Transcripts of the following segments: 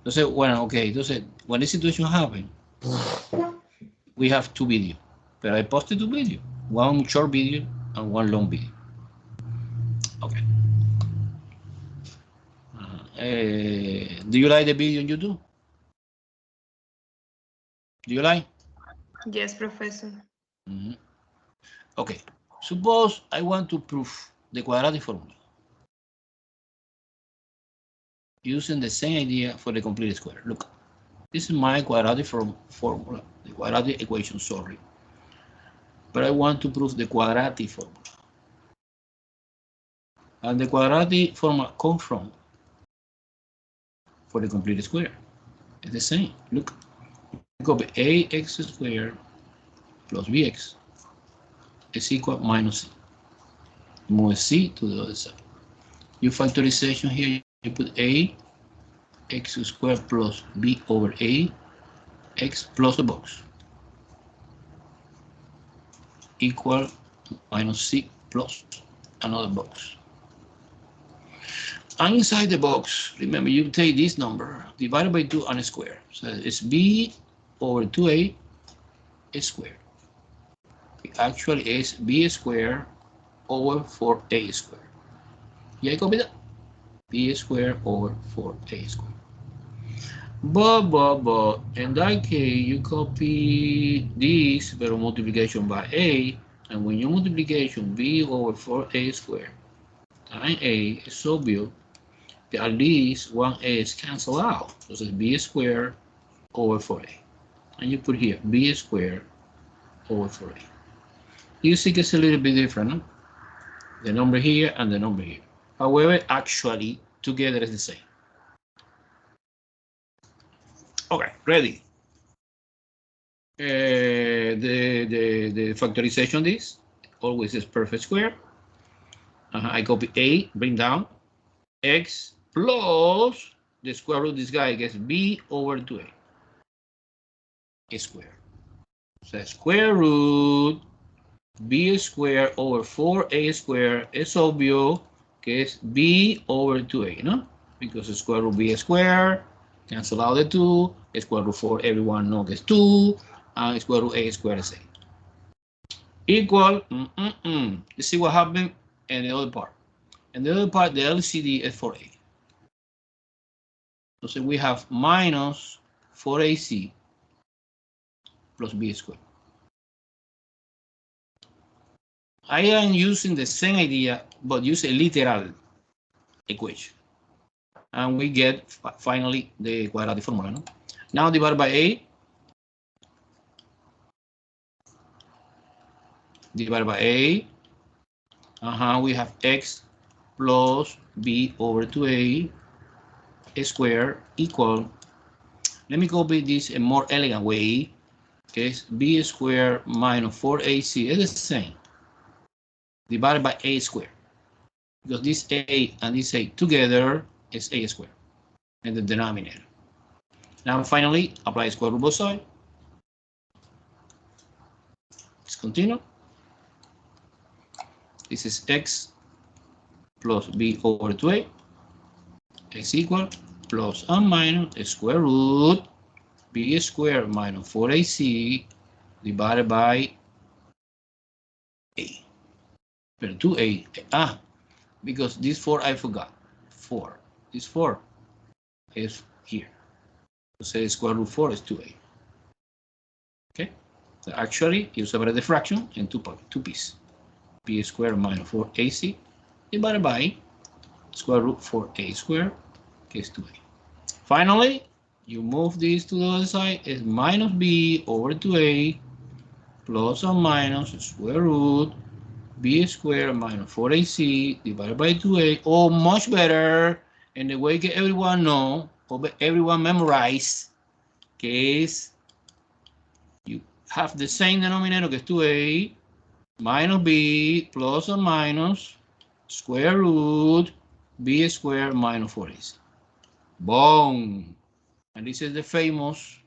Entonces, bueno, okay. Entonces, when this situation happens, we have two videos. But I posted two videos. One short video and one long video. Okay. Do you like the video on YouTube? Do you like? Yes, Professor. Mm-hmm. Okay. Suppose I want to prove the quadratic formula using the same idea for the complete square. Look, this is my quadratic formula, the quadratic equation, sorry. But I want to prove the quadratic formula. And the quadratic formula comes from for the complete square. It's the same. Look, copy ax squared plus bx is equal minus c. Move c to the other side. Your factorization here, you put a x squared plus b over a x plus the box equal minus c plus another box. And inside the box, remember, you take this number divided by 2 and a square. So it's b over 2a squared. It actually is b squared over 4a squared. Yeah, copy that. B squared over 4a squared. But in that case, you copy this very multiplication by a, and when you multiplication b over 4a squared times a is so obvious that at least one a is cancelled out. So it's b squared over 4a. And you put here b squared over 4a. You see it's a little bit different, no? The number here and the number here. However, actually, together is the same. Okay, ready. The factorization this always is perfect square. I copy a, bring down x plus the square root. This guy gets b over 2a square. So square root b square over 4a square is obvious que es b over 2a, no? Because the square root b square, cancel out the 2, square root 4, everyone knows it's 2, and square root a square is 8. Equal, you see what happened in the other part. In the other part, the LCD is 4a. So we have minus 4ac plus b squared. I am using the same idea, but use a literal equation. And we get finally the quadratic formula. No? Now divided by a, divided by a, we have x plus b over 2a squared equal, let me copy this a more elegant way, okay, b squared minus 4ac is the same, divided by a squared, because this a and this a together is a squared in the denominator. Now finally, apply square root both sides. Let's continue. This is x plus b over 2a is equal plus and minus square root b squared minus 4ac divided by a. But 2a, because this 4 I forgot. 4. This 4 is here. So say square root 4 is 2a. Okay? So actually, you separate the fraction in two pieces. b squared minus 4ac divided by square root 4a squared is 2a. Finally, you move this to the other side. It's minus b over 2a plus or minus square root b squared minus 4ac divided by 2a. Oh, much better. And the way that everyone know, or everyone memorize, case you have the same denominator que es 2a minus b plus or minus square root b squared minus 4ac. Boom. And this is the famous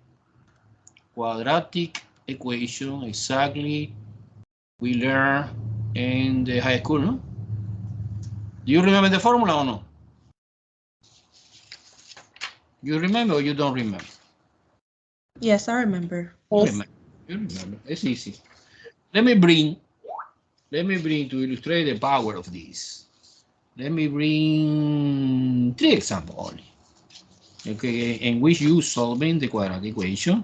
quadratic equation exactly we learned in the high school, no? Do you remember the formula or no? You remember or you don't remember? Yes, I remember. You remember. You remember. It's easy. Let me bring to illustrate the power of this. Let me bring 3 examples only. Okay, in which you solving the quadratic equation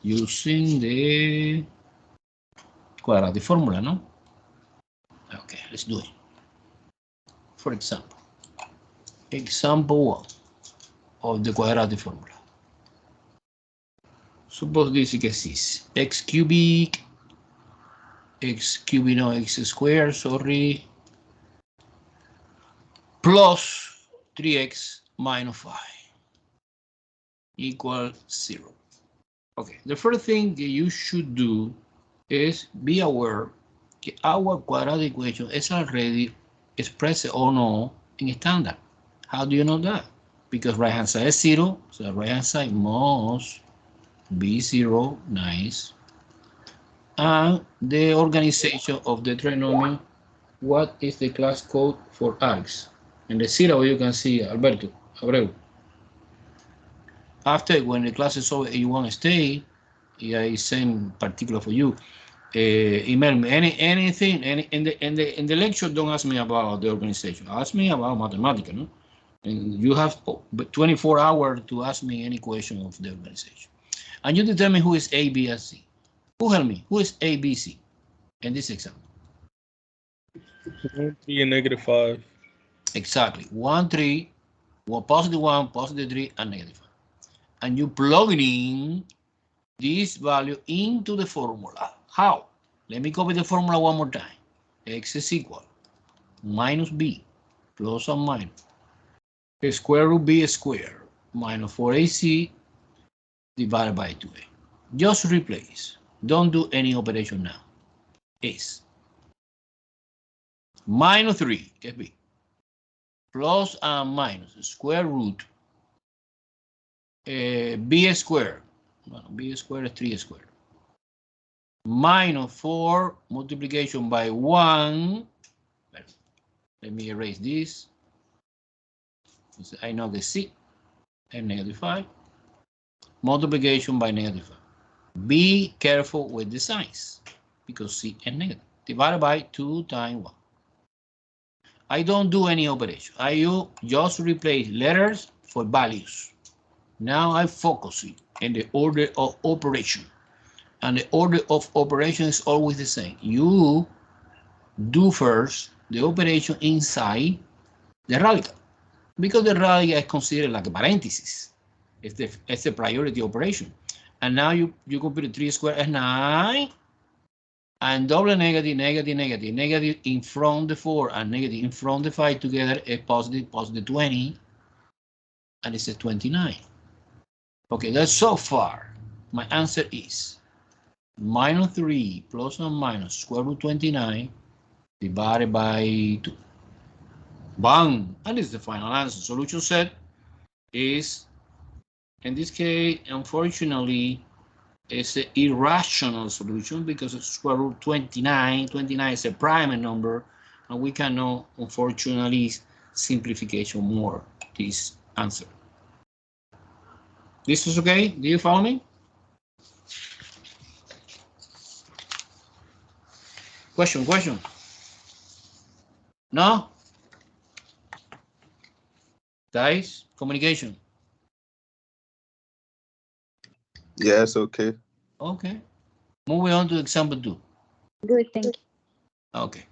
using the quadratic formula, no? Okay, let's do it. For example, example 1 of the quadratic formula. Suppose this exists. X cubic, no, x squared, sorry, plus 3x minus 5 equal 0. Okay, the first thing that you should do is be aware that our quadratic equation is already expressed or no in standard. How do you know that? Because right hand side is 0, so the right hand side must be 0, nice. And the organization of the trinomial, what is the class code for arcs? In the 0 you can see Alberto, Abreu. After, when the class is over, you want to stay, yeah, it's same particular for you. Email me anything in the lecture. Don't ask me about the organization. Ask me about mathematics, no? And you have 24 hours to ask me any question of the organization. And you determine who is A, B, and C. Who help me? Who is A, B, C in this example? 1, 3, and -5. Exactly. 1, 3, positive 1, positive 3, and negative 5. And you plug in this value into the formula. How? Let me copy the formula one more time. X is equal minus b plus or minus square root b squared minus 4ac divided by 2a. Just replace. Don't do any operation now. Is minus 3, que es b, plus and minus square root b squared. Bueno, b squared is 3 squared. Minus 4 multiplication by 1. Let me erase this. I know the c and -5. Multiplication by -5. Be careful with the signs because c is negative. Divided by 2 times 1. I don't do any operation. I just replace letters for values. Now I focus in the order of operation. And the order of operation is always the same. You do first the operation inside the radical, because the radical is considered like a parenthesis. It's the priority operation. And now you compute 3 squared as 9, and double negative, negative, negative, negative in front the 4 and negative in front the 5 together is positive, positive 20, and it's a 29. Okay, that's so far. My answer is minus 3 plus or minus square root 29 divided by 2. Bang! And this is the final answer. Solution set is, in this case, unfortunately, it's an irrational solution because it's square root 29. 29 is a prime number, and we cannot, unfortunately, simplification more this answer. This is okay? Do you follow me? Question? No? Guys, communication. Yes, okay. Okay. Moving on to example 2. Good, thank you. Okay.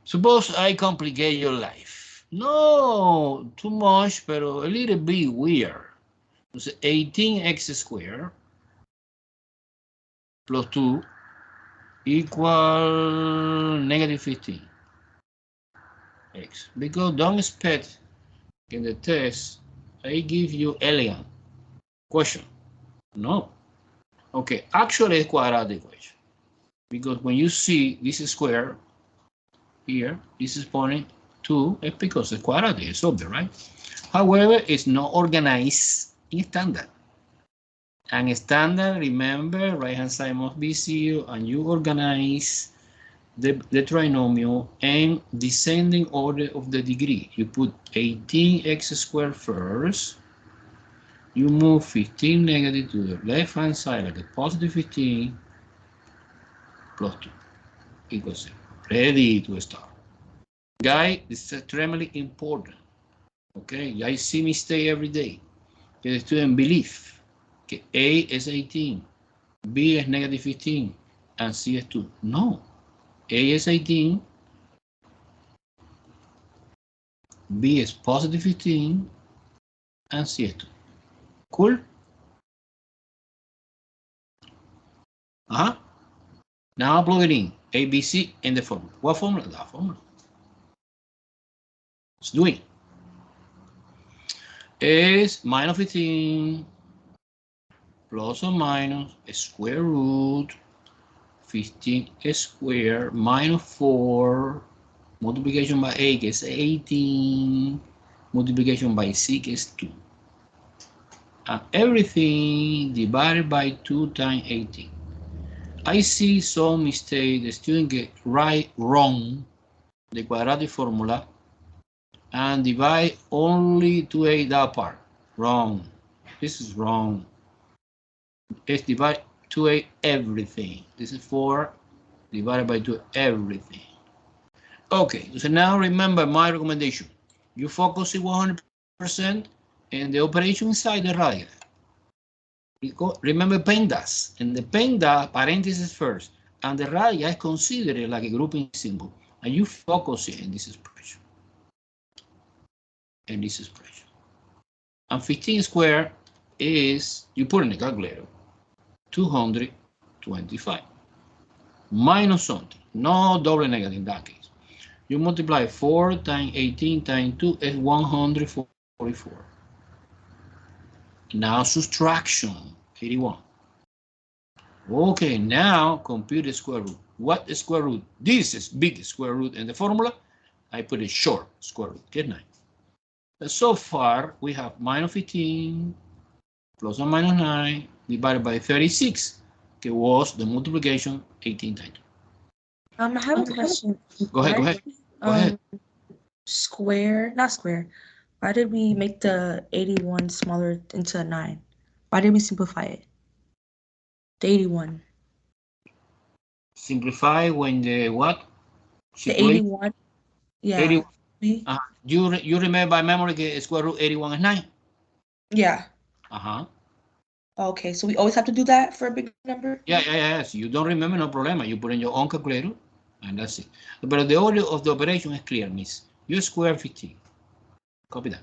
Suppose I complicate your life. No, too much, but a little bit weird. So 18x squared plus 2 equal negative 15x. Because don't expect in the test I give you elegant question. No. Okay, actually it's quadratic equation. Because when you see this is square here, this is pointing to, it's because it's quadratic, it's obvious, right? However, it's not organized in standard. And standard, remember, right hand side must be 0, and you organize the trinomial in descending order of the degree. You put 18x squared first, You move 15 negative to the left-hand side, like a positive 15 plus 2 equals 0. Ready to start. Guys, this is extremely important. Okay, I see mistake every day. The student believe que A is 18, B is negative 15, and C is 2. No, A is 18, B is positive 15, and C is 2. Cool? Now plug it in, A, B, C in the formula. What formula? That formula. Let's do it. Is minus 15 plus or minus square root 15 squared minus 4 multiplication by 8 is 18 multiplication by 6 is 2 and everything divided by 2 times 18. I see some mistake. The student get wrong the quadratic formula and divide only 2a that part. Wrong. This is wrong. It's divide 2a everything. This is 4 divided by 2 everything. Okay, so now remember my recommendation. You focus it 100% in the operation inside the radical. Remember PEMDAS. And the PEMDAS parenthesis first. And the radical is considered like a grouping symbol. And you focus it in this expression. And this expression. And 15 squared is, you put in the calculator, 225. Minus something. No double negative in that case. You multiply 4 times 18 times 2 is 144. Now subtraction, 81. Okay, now compute the square root. What is square root? This is big square root in the formula. I put a short square root, get 9. But so far, we have minus 15 plus or minus 9 divided by 36, that was the multiplication 18 times 2. I have a question. Go ahead. Go ahead. Square, not square. Why did we make the 81 smaller into a 9? Why did we simplify it? The 81. Simplify when the what? The 81. Yeah. 81. You remember by memory that square root 81 is 9? Yeah. Okay, so we always have to do that for a big number? Yeah. So you don't remember, no problem. You put in your own calculator, and that's it. But the order of the operation is clear, miss. You square 15. Copy that.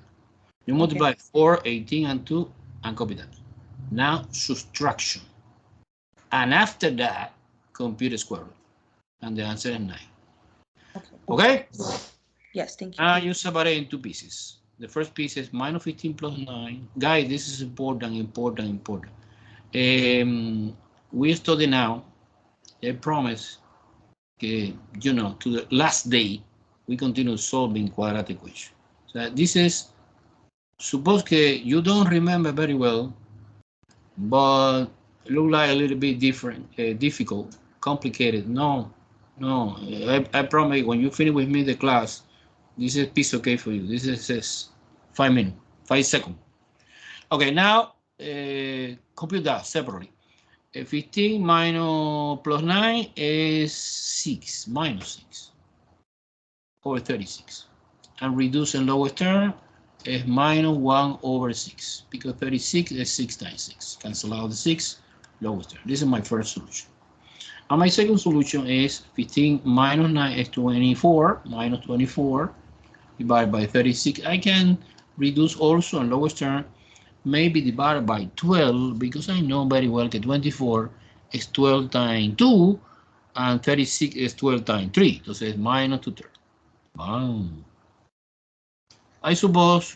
You multiply 4, 18, and 2, and copy that. Now, subtraction. And after that, compute the square root. And the answer is 9. Okay? Yes, thank you. Now you separate in 2 pieces. The first piece is minus 15 plus 9. Guys, this is important. We study now. I promise, to the last day, we continue solving quadratic equation. So this is, suppose you don't remember very well, but it look like a little bit different, difficult, complicated. No. I promise when you finish with me the class, this is piece okay for you. This is 5 minutes, 5 seconds. Okay, now compute that separately. 15 minus plus 9 is 6, minus 6, over 36. And reduce in lowest term is minus 1 over 6, because 36 is 6 times 6. Cancel out the 6, lowest term. This is my first solution. And my second solution is 15 minus 9 is 24, minus 24, divided by 36. I can reduce also in lowest term, maybe divided by 12, because I know very well that 24 is 12 times 2, and 36 is 12 times 3. So it's minus 2/3. I suppose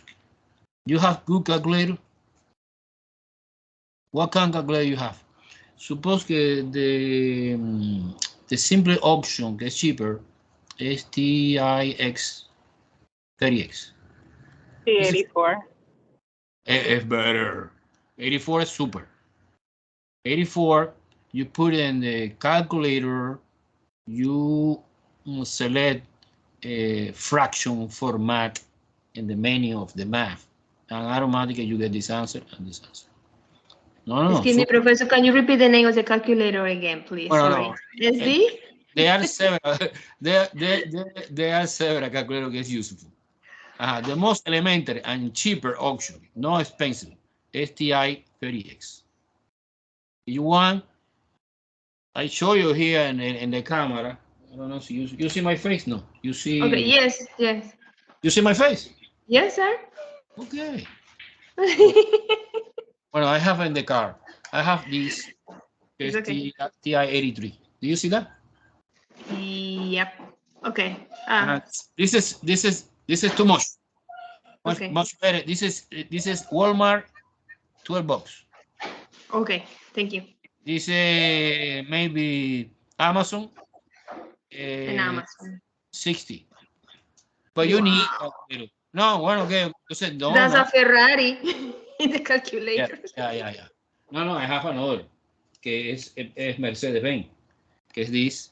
you have good calculator. What kind of calculator you have? Suppose the simple option gets cheaper is TIX 30X. T84. It's better. 84 is super. 84, you put in the calculator, you select a fraction format in the menu of the math, and automatically you get this answer and this answer. No. Excuse me, Professor, can you repeat the name of the calculator again, please? Well, Sorry. no. SD? There are several. There are several calculators that is useful. The most elementary and cheaper option, no expensive, STI 30X. You want? I show you here in the camera. I don't know if you see my face. No, you see. Okay. Yes. You see my face. Yes, sir. Okay. Well, I have in the car. I have this Okay. TI 83. Do you see that? Yep. Okay. This is too much. Okay. Much better. This is Walmart 12 bucks. Okay. Thank you. This is maybe Amazon. And Amazon. 60. But you need a little. No, bueno, okay. No, That's a Ferrari in the calculator. Yeah. No, I have another. Que es Mercedes-Benz. Que es this.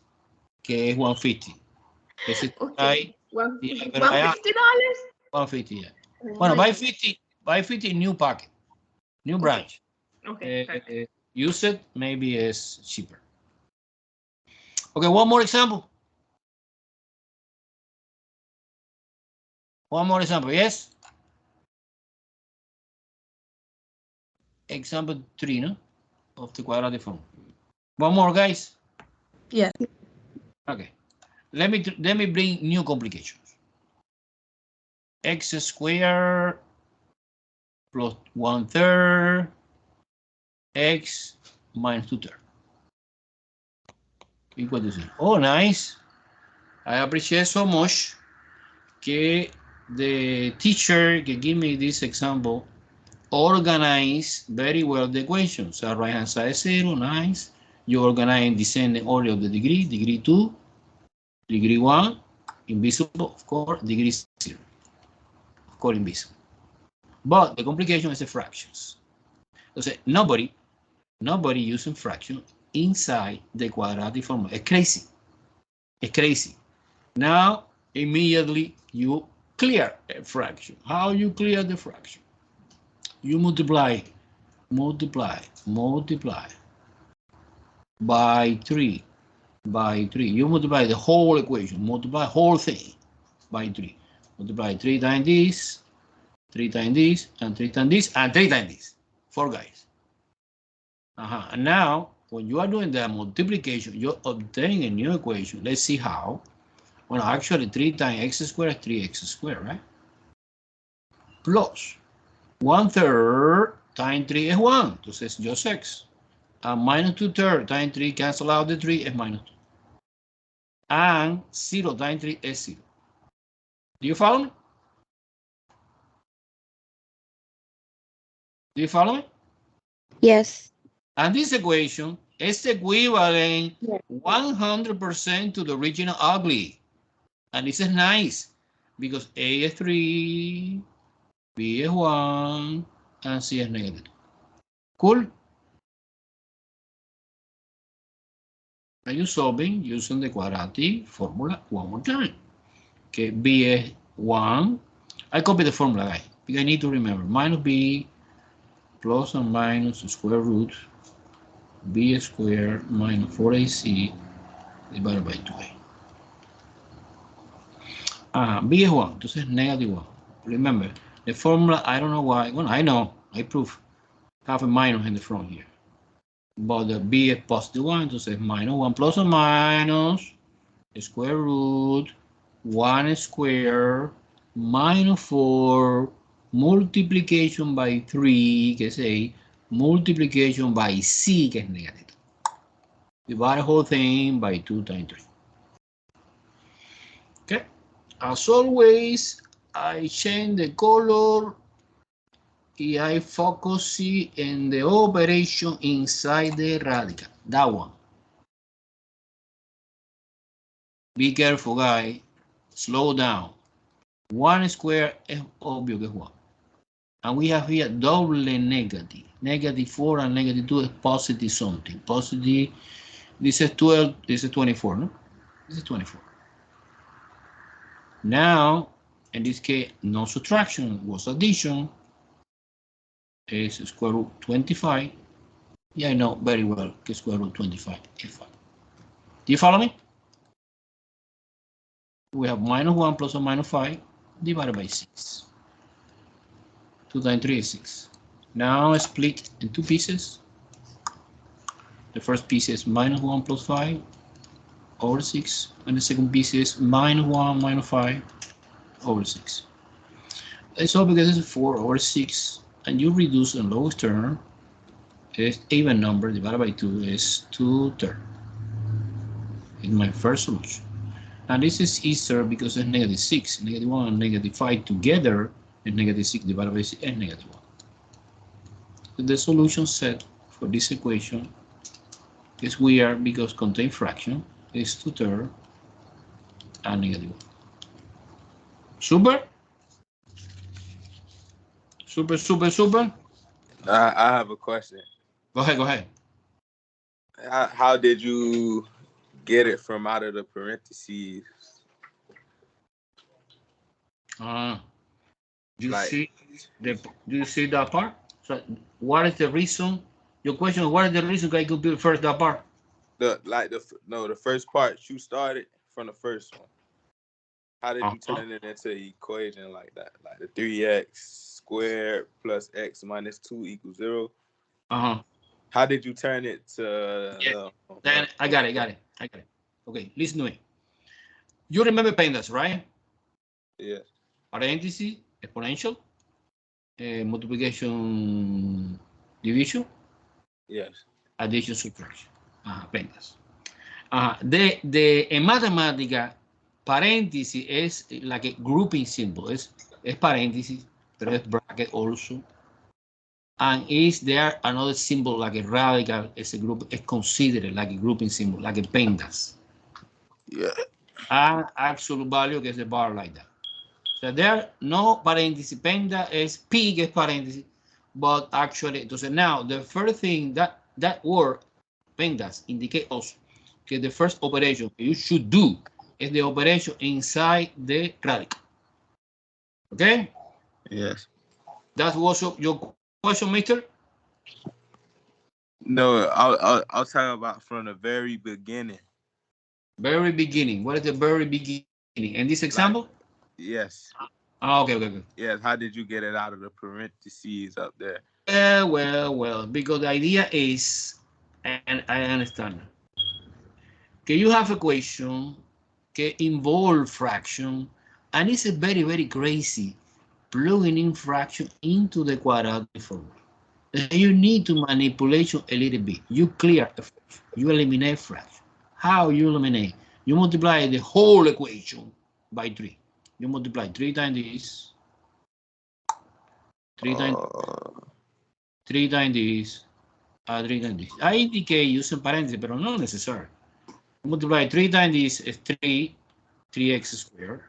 Que es 150. Ese Okay. $150. 150, yeah. Bueno, buy 50 new packet. New branch. Okay. Use it, maybe it's cheaper. Okay, one more example. One more example, yes? Example 3, no? Of the quadratic form. One more, guys? Yeah. Okay. Let me bring new complications. X squared plus 1/3 x minus 2/3 equal to 0. Oh, nice. I appreciate so much que the teacher can give me this example organize very well the equations. So right hand side is 0, nice. You organize descending order of the degree 2, degree 1, invisible, of course, degree 0, of course, invisible. But the complication is the fractions. So nobody using fraction inside the quadratic formula. It's crazy. It's crazy. Now, immediately you clear a fraction. How you clear the fraction? You multiply by 3. You multiply the whole equation, multiply whole thing by 3. Multiply 3 times this, 3 times this, and 3 times this, and 3 times this. 4 guys. And now, when you are doing the multiplication, you're obtaining a new equation. Let's see how. Well, actually, 3 times x squared is 3x squared, right? Plus 1/3 times 3 is 1. Entonces, just x. And minus 2/3 times 3, cancel out the 3, is minus 2. And 0 times 3 is 0. Do you follow me? Do you follow me? Yes. And this equation is equivalent 100% to the original ugly. And this is nice because A is 3, B is 1, and C is negative. Cool? Are you solving using the quadratic formula one more time? Okay, B is 1. I copy the formula, guys, because I need to remember. Minus B plus and minus square root B squared minus 4AC divided by 2A. B is 1, entonces negative 1. Remember, the formula, I don't know why. Well, I know, I prove. Have a minus in the front here. But the B is positive 1, entonces minus 1 plus or minus square root 1 squared minus 4 multiplication by 3, que es A, multiplication by C, que es negative. Divide the whole thing by 2 times 3. Okay. As always, I change the color and I focus in the operation inside the radical. That one. Be careful, guys. Slow down. 1 squared is obvious que es 1. And we have here double negative. Negative 4 and negative 2 is positive something. Positive, this is 12, this is 24, no? This is 24. Now, in this case, no subtraction, was addition. is square root 25. Yeah, I know very well square root 25 is 5. Do you follow me? We have minus 1 plus or minus 5 divided by 6. 2 times 3 is 6. Now split in two pieces. The first piece is minus 1 plus 5 over 6. And the second piece is minus 1 minus 5 over 6. And so because it's 4 over 6, and you reduce the lowest term, is even number divided by 2 is 2/3. It's my first solution. And this is easier because it's negative 6. Negative 1 and negative 5 together is negative 6 divided by 6 is negative 1. So the solution set for this equation is weird because contain fraction is 2/3 and negative 1. Super? Super, super, super? I have a question. Go ahead, go ahead. How did you get it from out of the parentheses? Do Like- do you see that part? So what is the reason? Your question is what is the reason I could build first that part? The first part you started from the first one. How did you turn it into an equation like that? Like the 3x squared plus x minus 2 equals 0. How did you turn it to? Yeah. Then I got it. Okay, listen to me. You remember pandas, right? Yes. Parenthesis, exponential, multiplication, division, Yes. addition, subtraction. Pandas. En matemática, paréntesis es like a grouping symbol. Es paréntesis, pero es bracket also. And is there another symbol like a radical as a group is considered like a grouping symbol, like a pandas. Yeah. And absolute value que es the bar like that. So there no paréntesis, panda is P que es paréntesis, but actually, entonces now the first thing that word pandas indicate also que the first operation you should do is the operation inside the radical. Okay? Yes. That was your question, mister? No, I'll talk about from the very beginning. Very beginning. What is the very beginning? In this example? Yes. Okay. Yes. How did you get it out of the parentheses up there? Well, because the idea is, and I understand, okay, you have equation que involve fraction, and it's very, very crazy plugging in fraction into the quadratic formula. You need to manipulate a little bit. You clear, you eliminate fraction. How you eliminate? You multiply the whole equation by 3. You multiply 3 times this, 3 times 3 times this, 3 times this. I indicate using parentheses, but not necessary. Multiply 3 times this is 3x squared.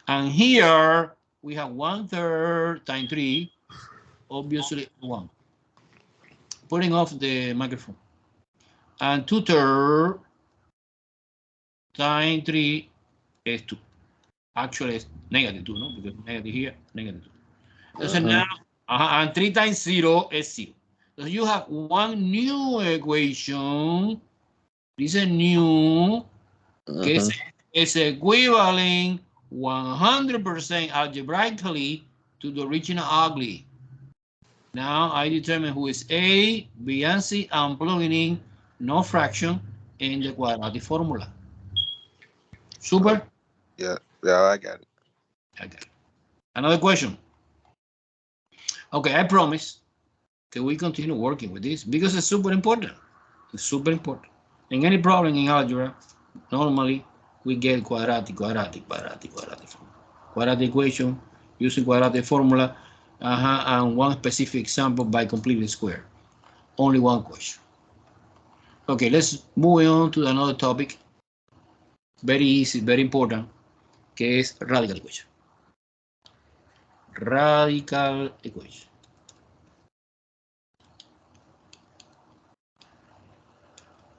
And here we have 1/3 times 3, obviously 1. Putting off the microphone. And 2/3 times 3 is 2. Actually, it's negative 2, no? Because negative here, negative 2. So now, and 3 times 0 is 0. So you have one new equation. This is new. Is equivalent 100% algebraically to the original ugly. Now I determine who is A, B, and C. I'm plugging in no fraction in the quadratic formula. Super? Yeah, I got it. Okay. Another question. Okay, I promise that we continue working with this because it's super important. It's super important. In any problem in algebra, normally we get quadratic equation using quadratic formula, and one specific example by completing square. Only one question. Okay, let's move on to another topic. Very easy, very important, que es radical equation. Radical equation.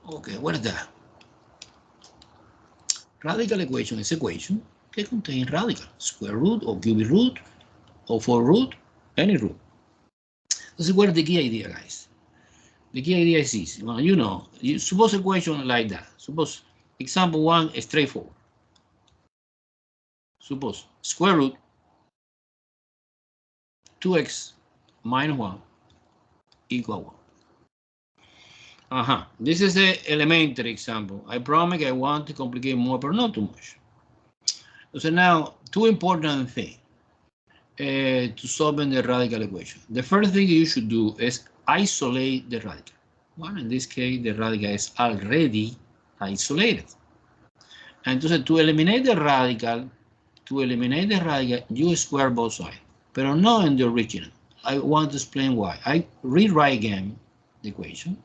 Okay, what is that? Radical equation is equation que contain radical, square root or cubic root or 4 root, any root. This is where the key idea, guys. The key idea is this. Well, you know, you suppose a question like that. Suppose example 1 is straightforward. Suppose square root 2x minus 1 equal 1. This is the elementary example. I promise I want to complicate more, but not too much. So now, two important things to solving the radical equation. The first thing you should do is isolate the radical. Well, in this case, the radical is already isolated. And to eliminate the radical, you square both sides, but not in the original. I want to explain why. I rewrite again the equation.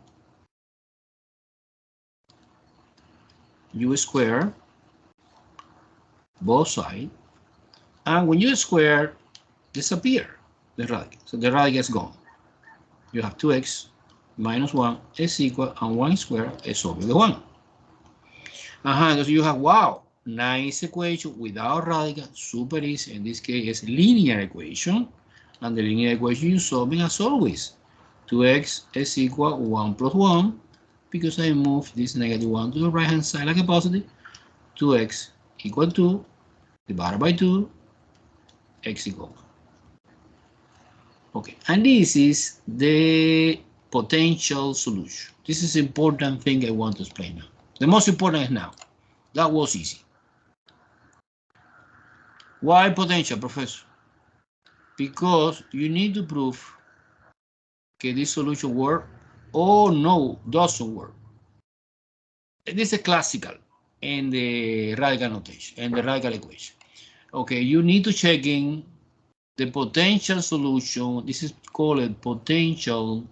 You square both sides, and when you square, disappear the radical. So the radical is gone. You have 2x minus 1 is equal, and 1 squared is over the 1. So you have, wow, nice equation without radical, super easy. In this case, it's linear equation. And the linear equation you're solving as always. 2x is equal 1 plus 1, because I move this negative 1 to the right hand side like a positive. 2x equal 2 divided by 2, x equal 1. Okay, and this is the potential solution. This is important thing I want to explain now. The most important is now. That was easy. Why potential, Professor? Because you need to prove that this solution works or no, doesn't work. This is classical in the radical notation, in the radical equation. Okay, you need to check in the potential solution. This is called a potential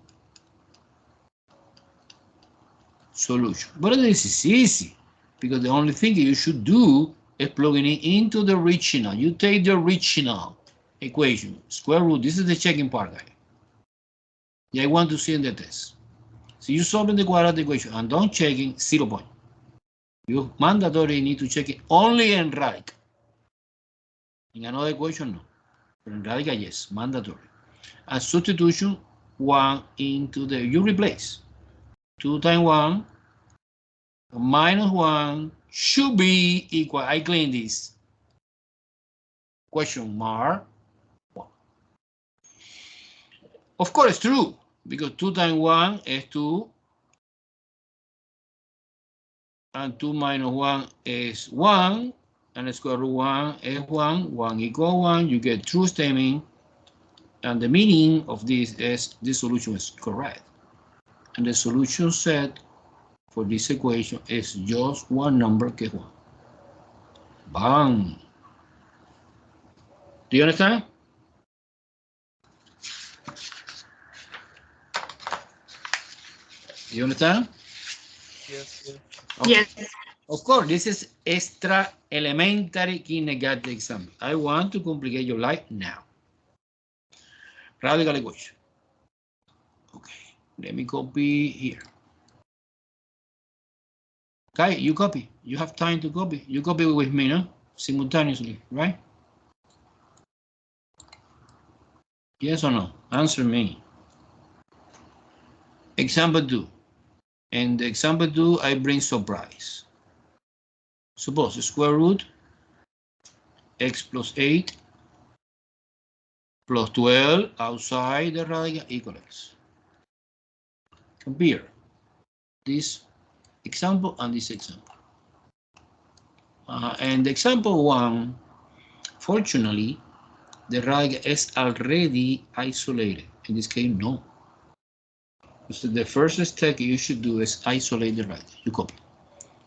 solution. But this is easy, because the only thing you should do is plugging it into the original. You take the original equation, square root. This is the checking part, guys. Yeah, I want to see in the test. So you solving the quadratic equation and don't checking 0 point. You mandatory need to check it only in radical. In another equation, no. But in radical, yes, mandatory. And substitution 1 into the, you replace 2 times 1 minus 1 should be equal, I clean this, question mark 1. Of course, it's true, because 2 times 1 is 2, and 2 minus 1 is 1, and the square root 1 is 1, 1 equals 1, you get true statement, and the meaning of this is this solution is correct. And the solution set for this equation is just one number, que es 1. Bang! Do you understand? Do you understand? Yes. Okay. Yes. Of course, this is extra elementary kindergarten example. I want to complicate your life now. Radical equation. Okay, let me copy here. Okay, you copy. You have time to copy. You copy with me, no? Simultaneously, right? Yes or no? Answer me. Example 2. And the example 2, I bring surprise. Suppose the square root x plus 8 plus 12 outside the radical equals x. Compare this example and this example. And example 1, fortunately, the radical is already isolated. In this case, no. So the first step you should do is isolate the radical. You copy.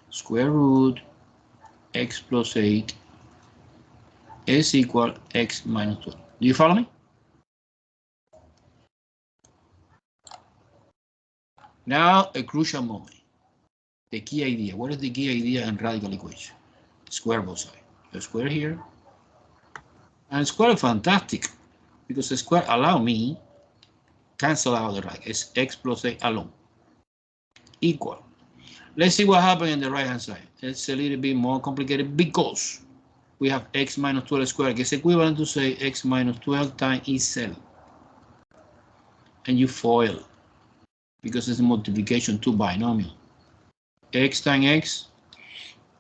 Square root x plus 8 is equal x minus 12. Do you follow me? Now, a crucial moment. The key idea. What is the key idea in radical equation? Square both sides. The square here. And square is fantastic, because the square allow me cancel out the radical. It's x plus 8 alone. Equal. Let's see what happens in the right hand side. It's a little bit more complicated because we have x minus 12 squared, que is equivalent to say x minus 12 times E7. and you FOIL because it's a multiplication to binomial. X times x,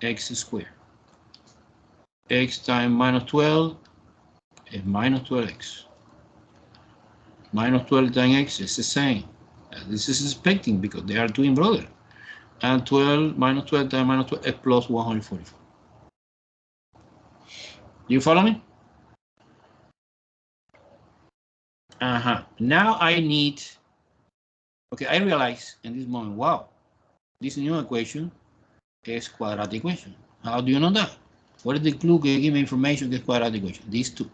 x squared. X times minus 12 is minus 12x. Minus 12 times x is the same. This is expecting because they are twin brother. And 12 minus 12 times minus 12 is plus 144. You follow me? Now I need, okay, I realize in this moment, wow, this new equation is quadratic equation. How do you know that? What is the clue that give me information that quadratic equation? These two.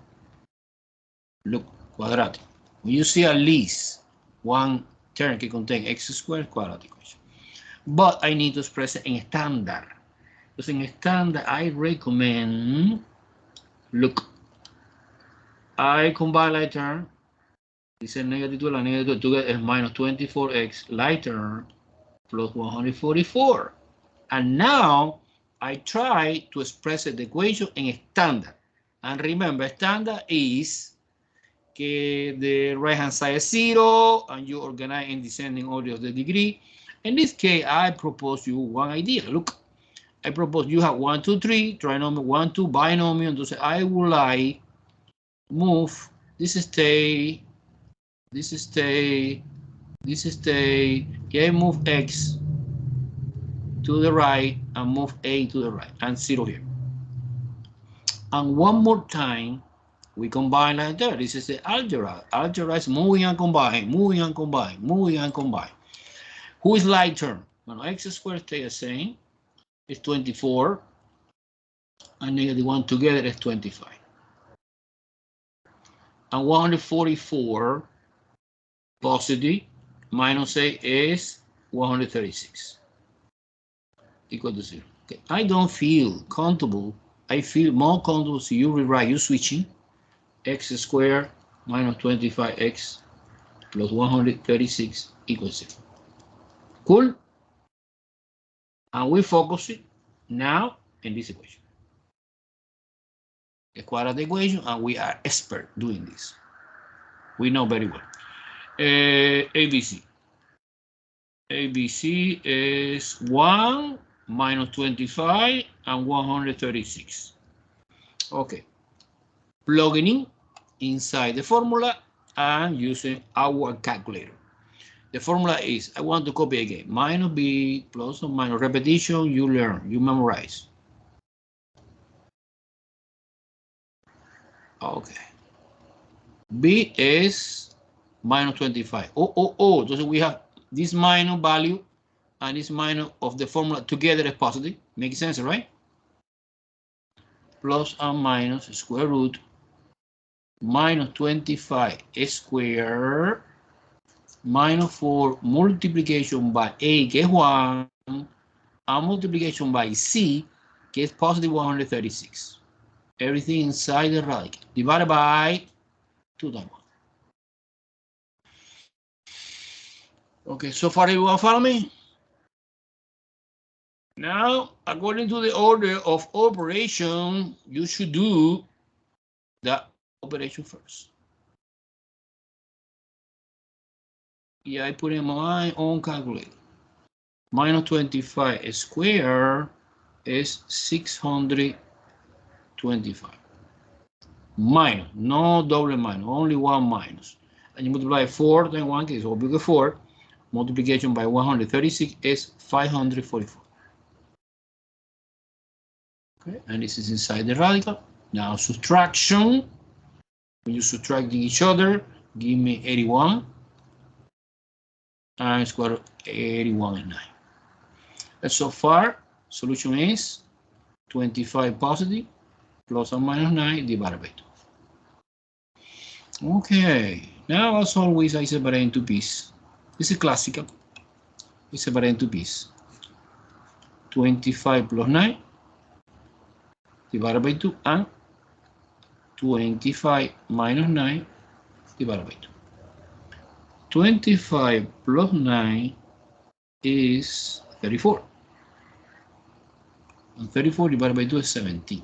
Look, quadratic. When you see at least one term that contains x squared, quadratic equation. But I need to express it in standard. Because in standard, I recommend, look, I combine like term. This is negative 12 and negative 12 together is minus 24x light term plus 144. And now I try to express the equation in standard. And remember, standard is que the right hand side is 0 and you organize in descending order of the degree. In this case, I propose you one idea. Look, I propose you have 1, 2, 3, trinomial, 1, 2, binomial. Entonces, I would like move this stay, this stay, this stay. Yeah, move x to the right and move a to the right and 0 here. And one more time, we combine like that. This is the algebra. Algebra is moving and combine, moving and combine, moving and combine. Who is light term? Well, x squared stays the same. It's 24. And negative 1 together is 25. And 144 positive minus a is 136. Equal to 0. Okay. I don't feel comfortable. I feel more comfortable so you rewrite, you switching x squared minus 25x plus 136 equals 0. Cool? And we focus it now in this equation. A quadratic equation, and we are expert doing this. We know very well. ABC. ABC is 1 minus 25 and 136. Okay. Plugging in inside the formula and using our calculator. The formula is, I want to copy again, minus b plus or minus repetition, you learn, you memorize. Okay. B is minus 25. So we have this minus value and this minus of the formula together is positive. Makes sense, right? Plus and minus square root minus 25 squared minus 4 multiplication by A, que es 1, and multiplication by C, que es positive 136. Everything inside the radical, divided by 2 times 1. Okay, so far everyone follow me? Now, according to the order of operation, you should do the operation first. Yeah, I put in my own calculator. Minus 25 squared is 625. Minus, no double minus, only one minus. And you multiply 4 times 1, que is obviously 4. Multiplication by 136 is 544. Okay, and this is inside the radical. Now subtraction. When you subtract each other, give me 81. And square root 81 and 9. And so far, solution is 25 positive plus or minus 9 divided by 2. Okay, now as always, I separate into pieces. This is classical. We separate into pieces. 25 plus 9 divided by 2 and 25 minus 9 divided by 2. 25 plus 9 is 34. And 34 divided by 2 is 17.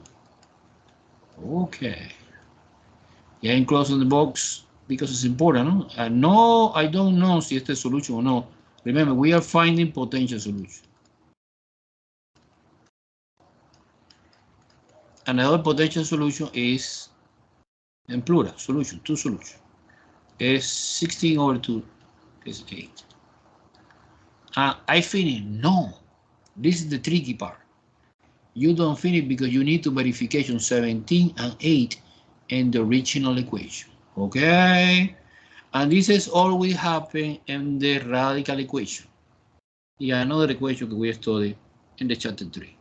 Okay. Yeah, enclosed in the box, because it's important, no? No, I don't know si este es solution or no. Remember, we are finding potential solution. Another potential solution is in plural, solution, two solutions. Is 16 over 2 is 8. I finish. No, this is the tricky part. You don't finish because you need to verification 17 and 8 in the original equation. Okay? And this is always happen in the radical equation. Yeah, another equation that we studied in the chapter 3.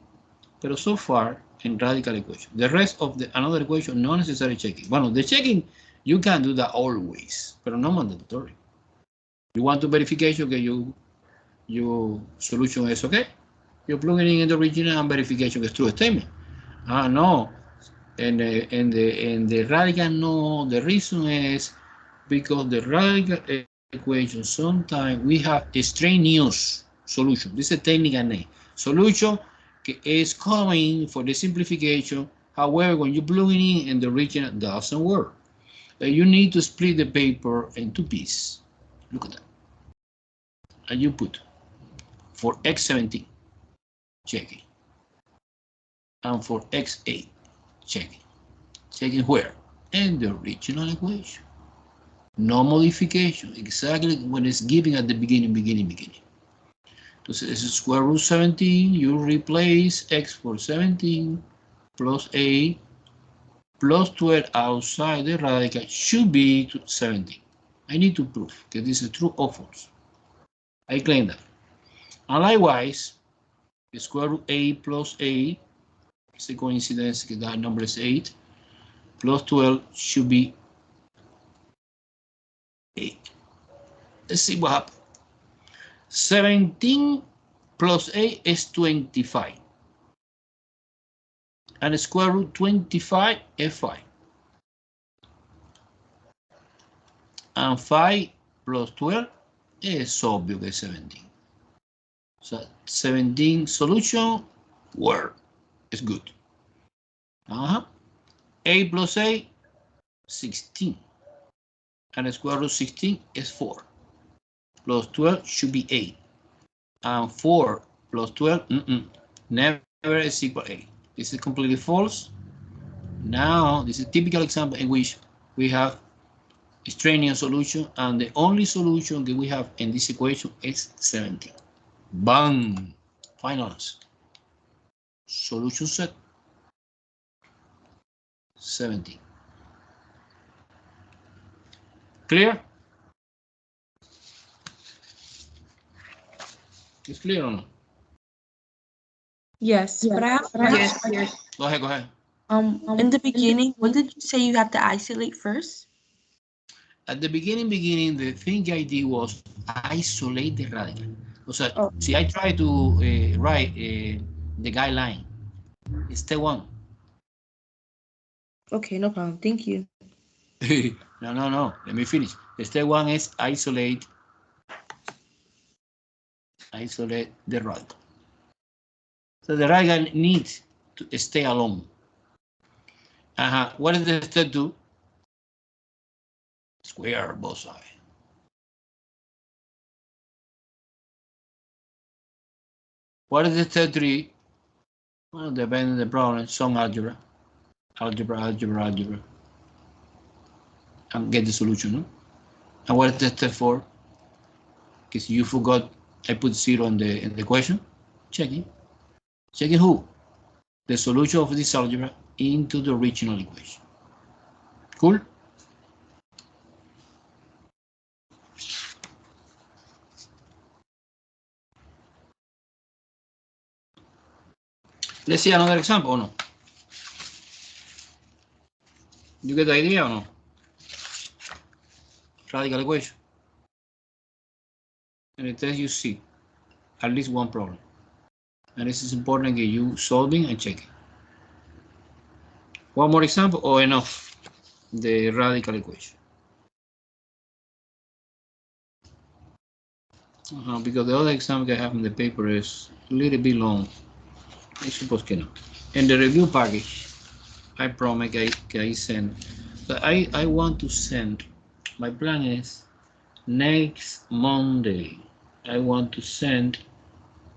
But so far, in radical equation. The rest of the another equation, no necessary checking. Well, the checking, you can do that always, but not mandatory. You want to verification that your solution is okay. You plug it in the original and verification is true statement. No. And the radical no, the reason is because the radical equation sometimes we have extraneous solution. This is a technical name. Solution is coming for the simplification. However, when you plug it in the original, it doesn't work. You need to split the paper into pieces. Look at that. And you put for x17, check it. And for x8, check it. Check it where? In the original equation. No modification, exactly when it's given at the beginning. So this is square root 17, you replace x for 17 plus 8 plus 12 outside the radical should be 17. I need to prove that this is true or false. I claim that. And likewise, the square root 8 plus 8, it's a coincidence that that number is 8, plus 12 should be 8. Let's see what happens. 17 plus 8 is 25. And the square root 25 is 5. And 5 plus 12 is obviously 17. So 17 solution word is good. 8 plus 8, 16. And the square root 16 is 4. Plus 12 should be 8. And 4 plus 12, never is equal 8. This is completely false. Now, this is a typical example in which we have extraneous solution, and the only solution that we have in this equation is 17. Bang! Final answer. Solution set 17. Clear? It's clear or not? Yes, but I have Yes. Go ahead. in the beginning, what did you say you have to isolate first? At the beginning, the thing I did was isolate the radical. So, see, I try to write the guideline. Step 1. Okay, no problem. Thank you. No. Let me finish. Step 1 is isolate the radical. So the radical needs to stay alone. What is the step 2? Square both sides. What is the step 3? Well, depending on the problem, some algebra, and get the solution. No? And what is the step 4? Because you forgot, I put 0 in the equation. Checking who? The solution of this algebra into the original equation. Cool? Let's see another example or no? You get the idea or no? Radical equation. And it tells you see at least one problem. And this is important that you solving and checking. One more example or enough? The radical equation. Because the other example I have in the paper is a little bit long. I suppose que no. In the review package, I promise I send, but I want to send my plan is next Monday I want to send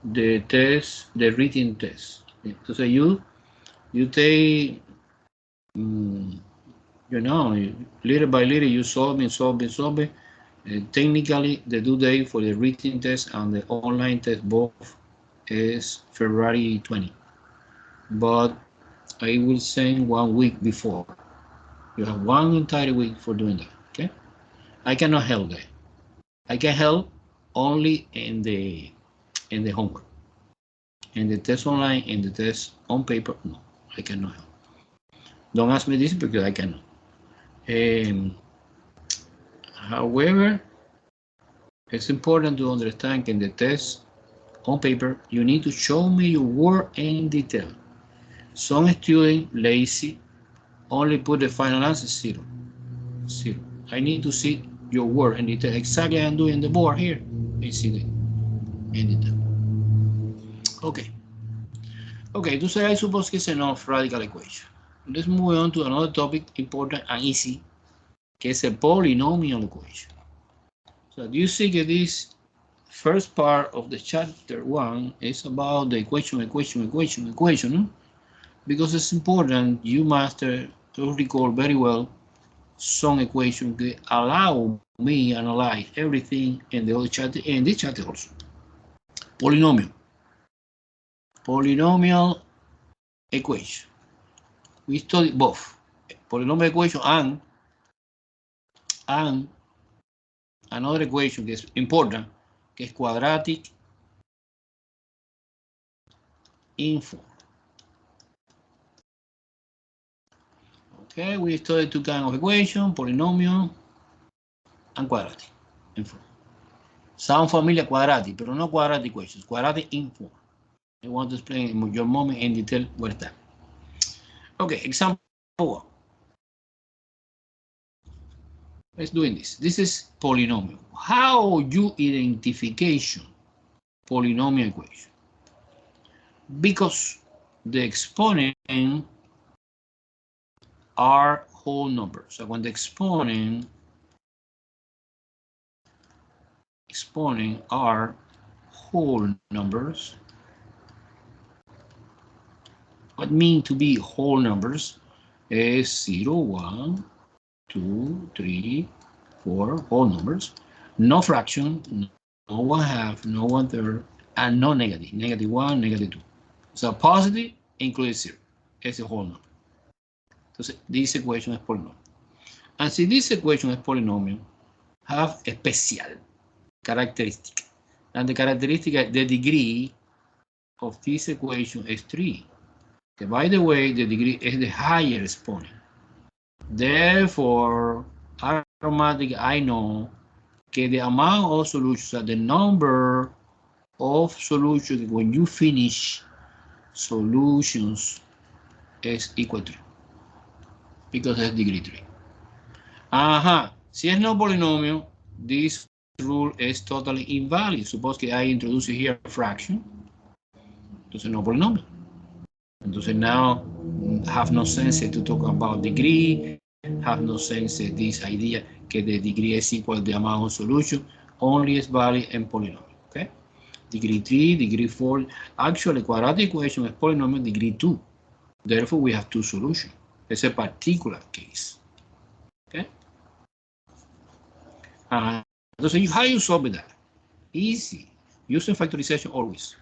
the test, the written test. Entonces you take, you know, little by little you solve it. Technically, the due date for the written test and the online test both is February 20. But I will send 1 week before. You have 1 entire week for doing that. Okay? I cannot help that. I can help only in the homework. In the test online, in the test on paper, no, I cannot help. Don't ask me this because I cannot. However, it's important to understand in the test on paper, you need to show me your work in detail. Some students, lazy, only put the final answer 0. I need to see your work in detail. Exactly I'm doing the board here. I see it in detail. Okay. Okay, entonces I suppose que it's enough radical equation. Let's move on to another topic important and easy, que es a polynomial equation. So you see that this first part of the chapter 1 is about the equation, no? Because it's important you master to recall very well some equations that allow me analyze everything in the other chapter and this chapter also. Polynomial equation. We study both polynomial equation and another equation que es important, que es quadratic inform. Okay, we studied 2 kinds of equation, polynomial and quadratic inform. Son familia quadratic, pero no quadratic equations, quadratic inform. I want to explain in your moment in detail what is that. Okay, example 1. Let's do this. This is polynomial. How you identification polynomial equation? Because the exponent are whole numbers. So when the exponent are whole numbers, what mean to be whole numbers is 0, 1, 2, 3, 4 whole numbers, no fraction, no 1/2, no 1/3, and no negative, -1, -2. So positive includes 0. It's a whole number. Entonces, this equation is polynomial. And si this equation is polynomial, have a special characteristic. And the characteristic, the degree of this equation is 3. Okay, by the way, the degree is the higher exponent. Therefore, automatically I know that the amount of solutions, the number of solutions when you finish solutions is equal to 3. Because it's degree 3. Si es no polinomial, this rule is totally invalid. Suppose que I introduce here a fraction. Entonces no polinomial. Entonces now have no sense to talk about degree, have no sense this idea que the degree is equal to the amount of solution, only is valid in polynomial, okay? Degree 3, degree 4, actually quadratic equation is polynomial degree 2. Therefore, we have 2 solutions. It's a particular case, okay? Entonces, how you solve that? Easy, using factorization always.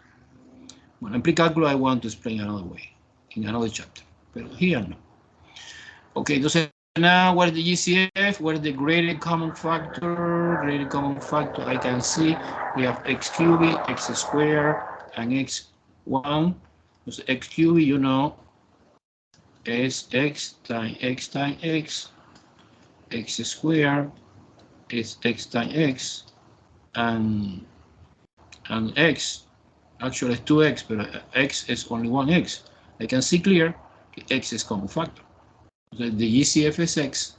Bueno, en precálculo I want to explain another way, in another chapter, pero here no. Okay, entonces now what is the GCF? What is the greatest common factor? Greatest common factor I can see we have x cubed, x squared, and x1. Entonces x cubed, you know, is x times x times x. X squared is x times x, and x actually is 2x, but x is only 1x. I can see clear x is common factor. So the GCF is x,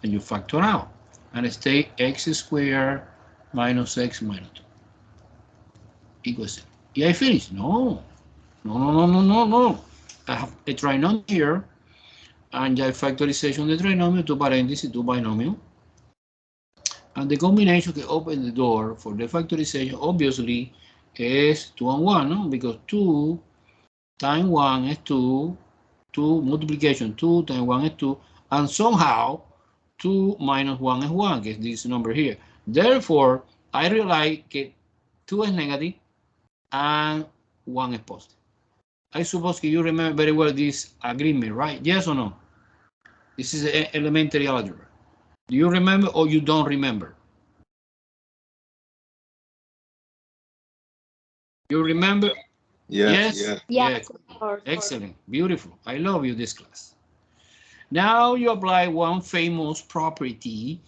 and you factor out, and stay x squared minus x minus 2 equals 0. Yeah, I finish. No. I have a trinomial here, and ya factorization de trinomial, 2 paréntesis, 2 binomial. And the combination that opens the door for the factorization obviously is 2 and 1, no? Because 2 times 1 is 2, 2 multiplication, 2 times 1 is 2, and somehow 2 minus 1 is 1, que es this number here. Therefore, I realize that 2 is negative and 1 is positive. I suppose you remember very well this agreement, right? Yes or no? This is elementary algebra. Do you remember or you don't remember? You remember? Yes. Yes? Yes, of course. Excellent. Beautiful. I love you this class. Now you apply one famous property,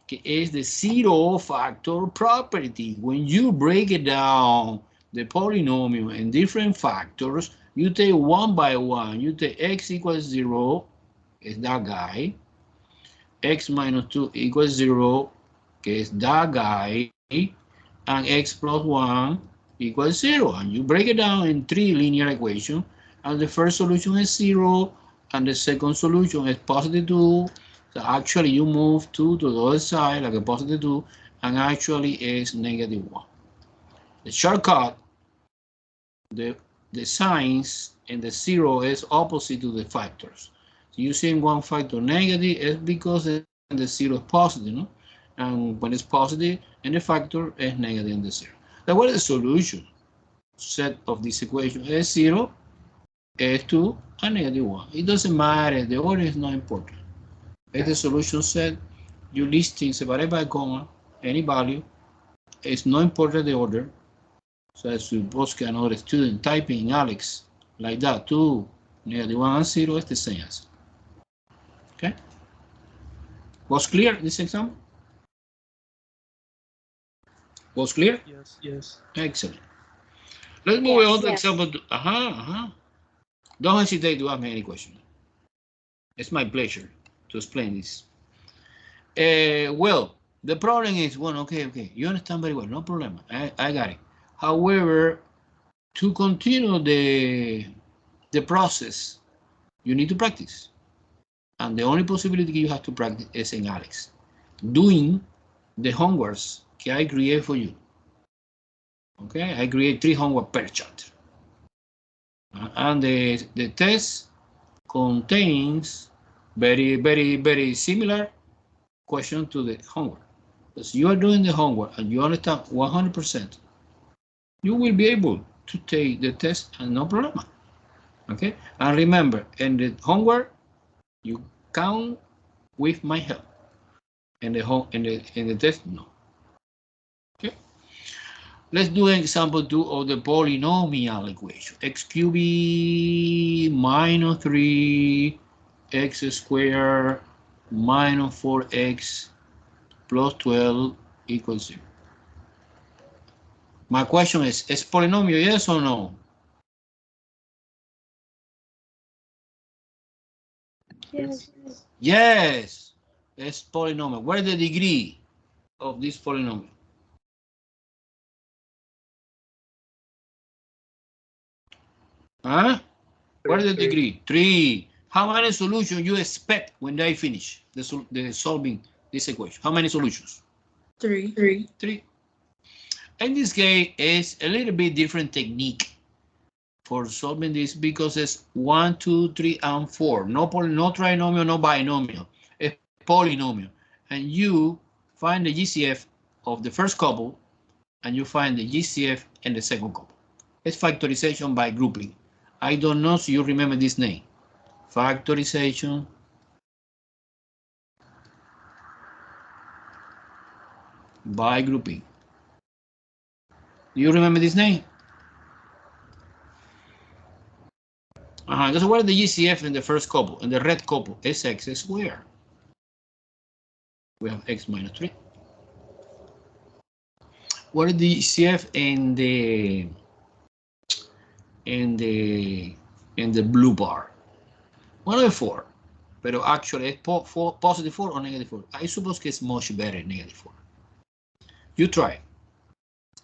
que is the zero factor property. When you break it down, the polynomial in different factors, you take one by one. You take x equals 0, is that guy. X minus 2 equals 0, que is that guy. And x plus 1 equals 0. And you break it down in 3 linear equations. And the first solution is 0. And the second solution is positive 2. So actually you move 2 to the other side like a positive 2. And actually is negative 1. The shortcut, the signs and the 0 is opposite to the factors. So using one factor negative is because the 0 is positive, no? And when it's positive and the factor is negative in the 0. Now what is the solution set of this equation? Is 0, is 2, and negative 1. It doesn't matter, the order is not important. It's the solution set, you listing separated by a comma, any value, it's not important the order. So I suppose que another student typing Alex like that, 2, negative 1 and 0 is the same answer. Okay? Was clear this example? Was clear? Yes. Excellent. Let's move on to Yes. example 2. Don't hesitate to ask me any question. It's my pleasure to explain this. Well, the problem is, well, okay, you understand very well, no problem. I got it. However, to continue the process, you need to practice. And the only possibility you have to practice is in Alex, doing the homeworks that I create for you. Okay, I create 3 homework per chapter. And the test contains very similar question to the homework. Because you are doing the homework and you understand 100%, you will be able to take the test and no problem. Okay, and remember, in the homework, you count with my help. In the test, no. Okay. Let's do an example 2 of the polynomial equation. X cubed minus 3 x squared minus 4x plus 12 equals 0. My question is polynomial, yes or no? Yes. Yes, it's polynomial. What is the degree of this polynomial? Huh? What is the degree? 3. How many solutions you expect when they finish the solving this equation? How many solutions? 3. 3. In this case, it's a little bit different technique for solving this because it's 1, 2, 3, and 4. No trinomial, no binomial. It's polynomial. And you find the GCF of the first couple, and you find the GCF in the second couple. It's factorization by grouping. I don't know if you remember this name. Factorization by grouping. Do you remember this name? That's what the GCF in the first couple, in the red couple, is x squared. We have x minus 3. What is the GCF in the blue bar? 1/4. But actually it's positive 4 or negative 4. I suppose it's much better negative 4. You try.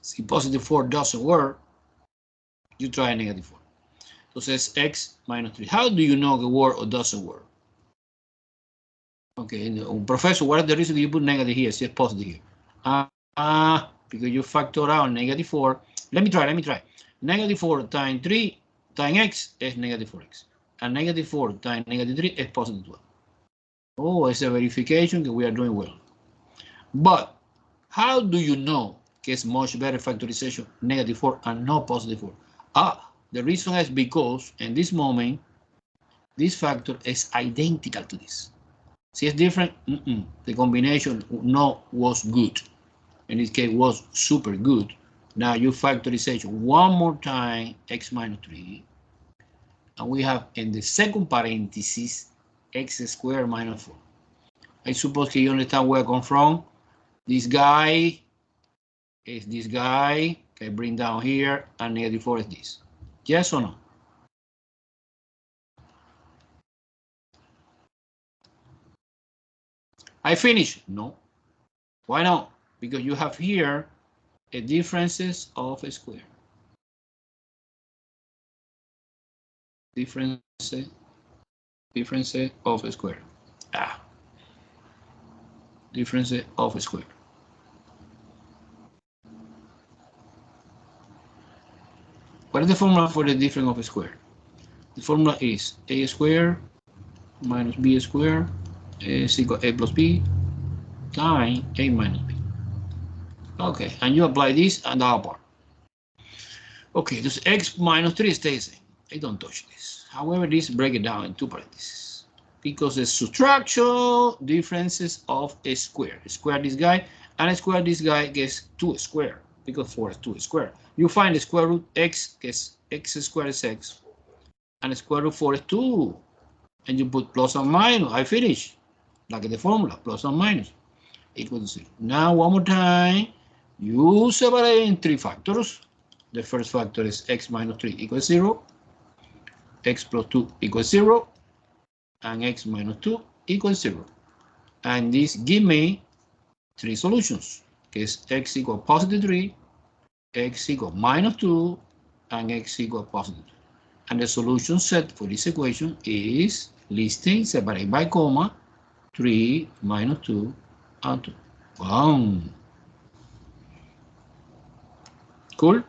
See, positive 4 doesn't work. You try negative 4. So it's x minus 3. How do you know the work or doesn't work? Okay, Professor, what is the reason you put negative here? See, it's positive here. Because you factor out -4. Let me try. -4 times 3 times x is -4x. And -4 times -3 is +12. Oh, it's a verification that we are doing well. But how do you know que it's much better factorization -4 and not +4? The reason is because in this moment, this factor is identical to this. See, it's different. The combination was good. In this case, was super good. Now you factorization one more time x minus 3. And we have in the second parenthesis x squared minus 4. I suppose you understand where I come from. This guy is this guy. Okay, bring down here, and -4 is this. Yes or no? I finished. No. Why not? Because you have here a differences of a square. Differences of a square. Differences of a square. What is the formula for the difference of a square? The formula is a squared minus b squared is equal to a plus b times a minus b. Okay, and you apply this and that part. Okay, this x minus 3 stays in. I don't touch this. However, this break it down in two parentheses. Because the subtraction differences of a square. Square this guy, and square this guy gets 2 squared. Because 4 is 2 squared. You find the square root x, gets x squared is x. And the square root 4 is 2. And you put plus and minus. I finish. Like the formula, plus and minus. Equal to 0. Now, one more time. You separate in 3 factors. The first factor is x minus 3 equals 0. X plus 2 equals 0. And x minus 2 equals 0. And this give me 3 solutions. Is x equal positive 3, x equal minus 2, and x equal positive 2. And the solution set for this equation is listing separated by comma 3 minus 2 and 2. Wow. Cool.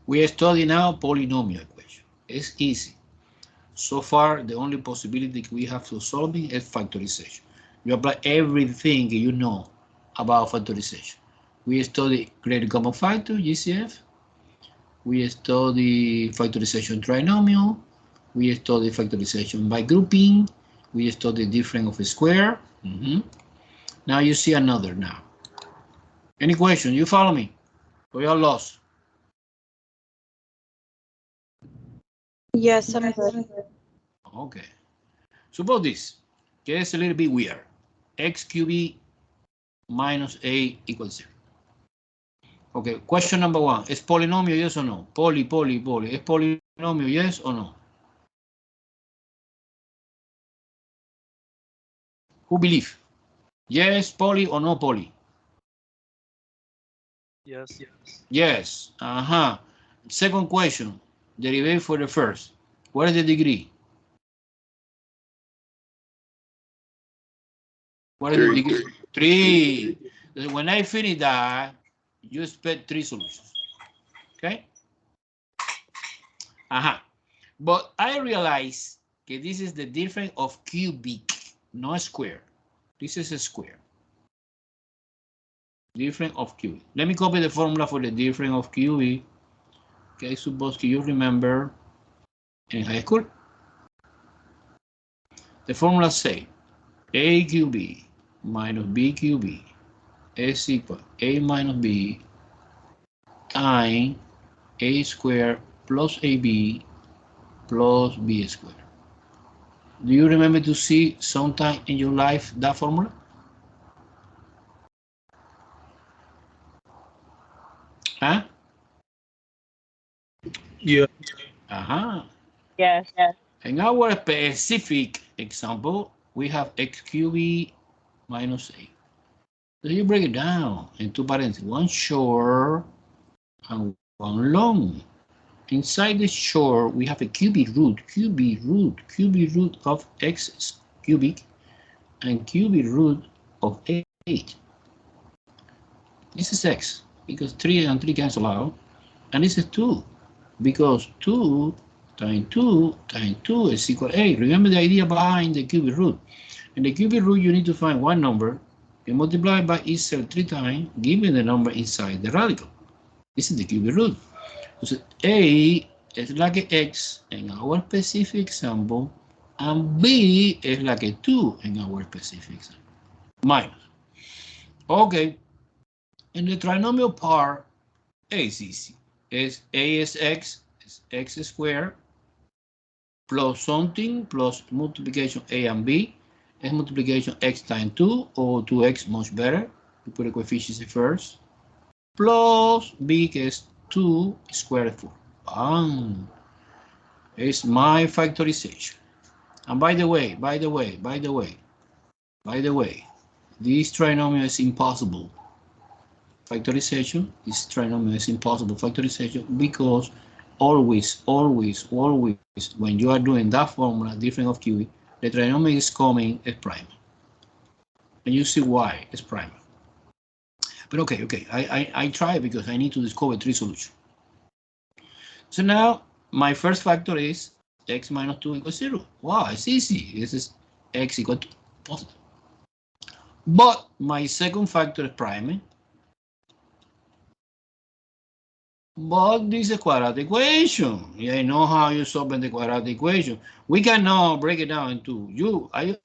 We study now polynomial equation. It's easy. So far, the only possibility we have to solving is factorization. You apply everything you know about factorization. We study greater common factor, GCF. We study factorization trinomial. We study factorization by grouping. We study difference of a square. Now you see another now. Any question? You follow me? Or you're lost? Yes, I'm good. Okay. Suppose this. Okay, it's a little bit weird. X cubed minus a equals 0. Okay, question number 1. Is polynomial yes or no? Poly. Is polynomial yes or no? Who believe? Yes, poly or no poly? Yes. Yes. Second question. Derivative for the first. What is the degree? What is the degree? 3. When I finish that, you expect 3 solutions. Okay? But I realize that this is the difference of cubic, not square. This is a square. Difference of cubic. Let me copy the formula for the difference of cubic. Okay, suppose you remember in high school. The formula say a cubed minus b cubed is equal a minus b times a squared plus ab plus b squared. Do you remember to see sometime in your life that formula? Huh? Yeah. Yes. In our specific example, we have x cubed minus a. So you break it down in two parentheses, one short and one long. Inside the short, we have a cubic root of x cubic and cubic root of 8. This is x, because 3 and 3 cancel out. And this is 2, because 2 times 2 times 2 is equal to 8. Remember the idea behind the cubic root. In the cubic root, you need to find one number and multiply by itself 3 times, giving the number inside the radical. This is the cubic root. So A is like an x in our specific example, and B is like a 2 in our specific example. Minus. Okay. In the trinomial part, A is easy. Is A is x squared plus something plus multiplication A and B is multiplication x times 2 or 2x, much better. We put the coefficients first. Plus B is 2 squared 4. It's my factorization. And by the way, this trinomial is impossible. Factorization, this trinomial is impossible factorization because always, when you are doing that formula, different of cubic, the trinomial is coming as prime. And you see why it's prime. But okay, I try because I need to discover 3 solutions. So now my first factor is x minus 2 equals 0. Wow, it's easy. This is x equal to positive. But my second factor is prime. But this is a quadratic equation. Yeah, I know how you solve the quadratic equation. We cannot break it down into I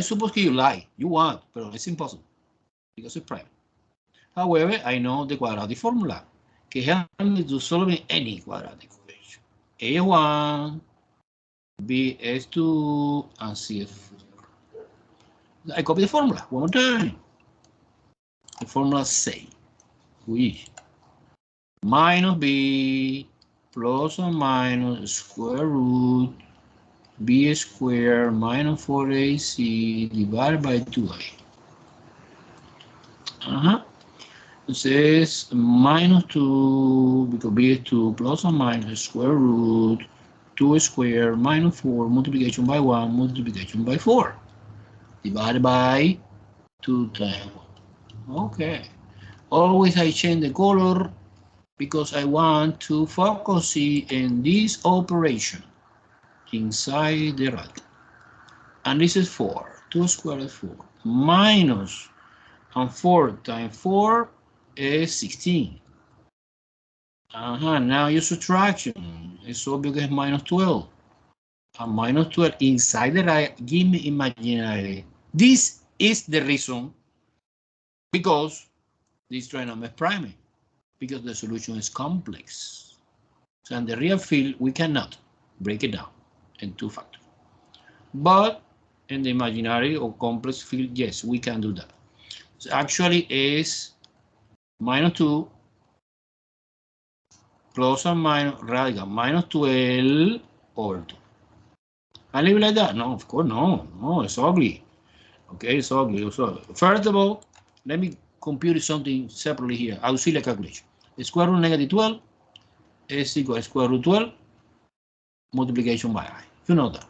suppose you lie. You want, but it's impossible because it's prime. However, I know the quadratic formula. Que help me to solve any quadratic equation. A is 1, B is 2, and C is 4. I copy the formula one more time. The formula say, minus B plus or minus square root B squared minus 4AC divided by 2A. This is minus 2 because B is 2 plus or minus square root 2 squared minus 4 multiplication by 1 multiplication by 4 divided by 2 times 1. Okay. Always I change the color because I want to focus in this operation inside the radical. And this is 4. 2 squared is 4 minus and 4 times 4 is 16. Now your subtraction is obvious as minus 12. And minus 12 inside the radical, give me imaginary. This is the reason because this trinomial is prime, because the solution is complex. So in the real field, we cannot break it down in 2 factors. But in the imaginary or complex field, yes, we can do that. So actually is minus 2 plus or minus radical minus 12 over 2. I leave it like that? No, of course, no, it's ugly. Okay, it's ugly. So first of all, let me compute something separately here. Auxiliary calculation. The square root of negative 12 is equal to square root 12 multiplication by I. You know that.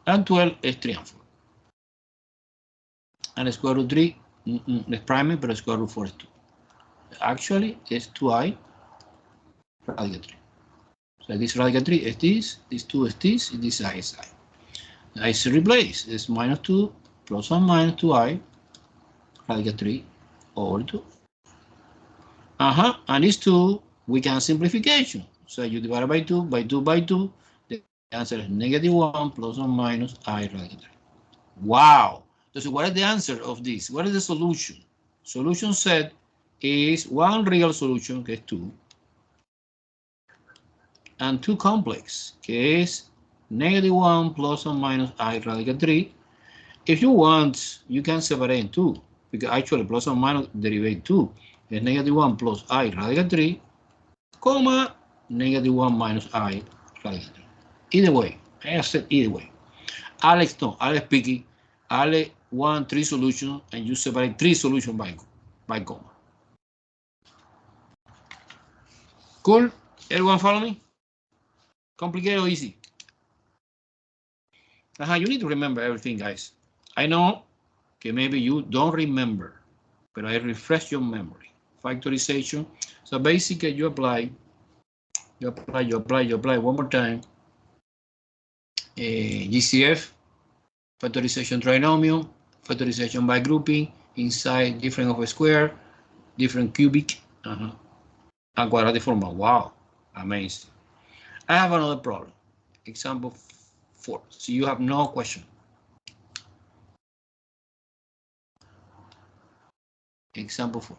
And 12 is 3 and 4. And square root 3 is prime, but square root 4 is 2. Actually, it's 2i radical 3. So this radical 3 is this 2 is this I is I. I replace. It's minus 2 plus or minus 2i radical 3 over 2. And these 2, we can simplification. So you divide by 2, by 2, by 2. The answer is negative 1 plus or minus I radical 3. Wow. So what is the answer of this? What is the solution? Solution set is one real solution, que es 2, and 2 complex, que es negative 1 plus or minus I radical 3. If you want, you can separate in 2, because actually plus or minus derivate 2 is negative 1 plus I radical 3, comma, negative 1 minus I radical 3. Either way, I have said either way. Alex speaking, Alex want 3 solutions, and you separate 3 solutions by comma. Cool? Everyone follow me? Complicated or easy? You need to remember everything, guys. I know que maybe you don't remember, but I refresh your memory. Factorization. So basically you apply one more time. GCF, factorization trinomial, factorization by grouping, inside different of a square, different cubic, and quadratic formula. Wow, amazing. I have another problem. Example 4. So you have no question. Example 4.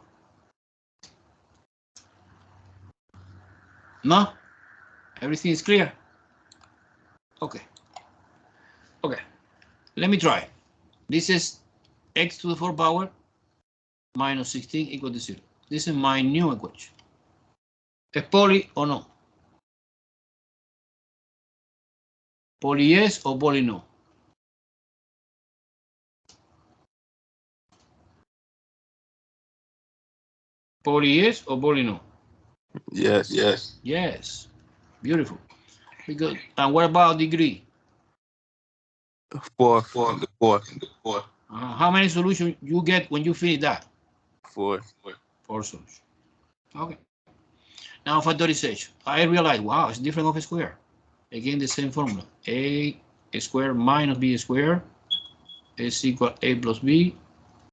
No? Everything is clear? Okay. Okay. Let me try. This is x to the 4th power minus 16 equal to 0. This is my new equation. ¿Es poly o no? ¿Poly yes o poly no? ¿Poly yes or poly no? Yes, yes. Yes. Beautiful. Because, and what about degree? 4. How many solutions you get when you finish that? 4. 4 solutions. Okay. Now factorization. I realize, wow, it's different of a square. Again, the same formula. A squared minus b squared is equal a plus b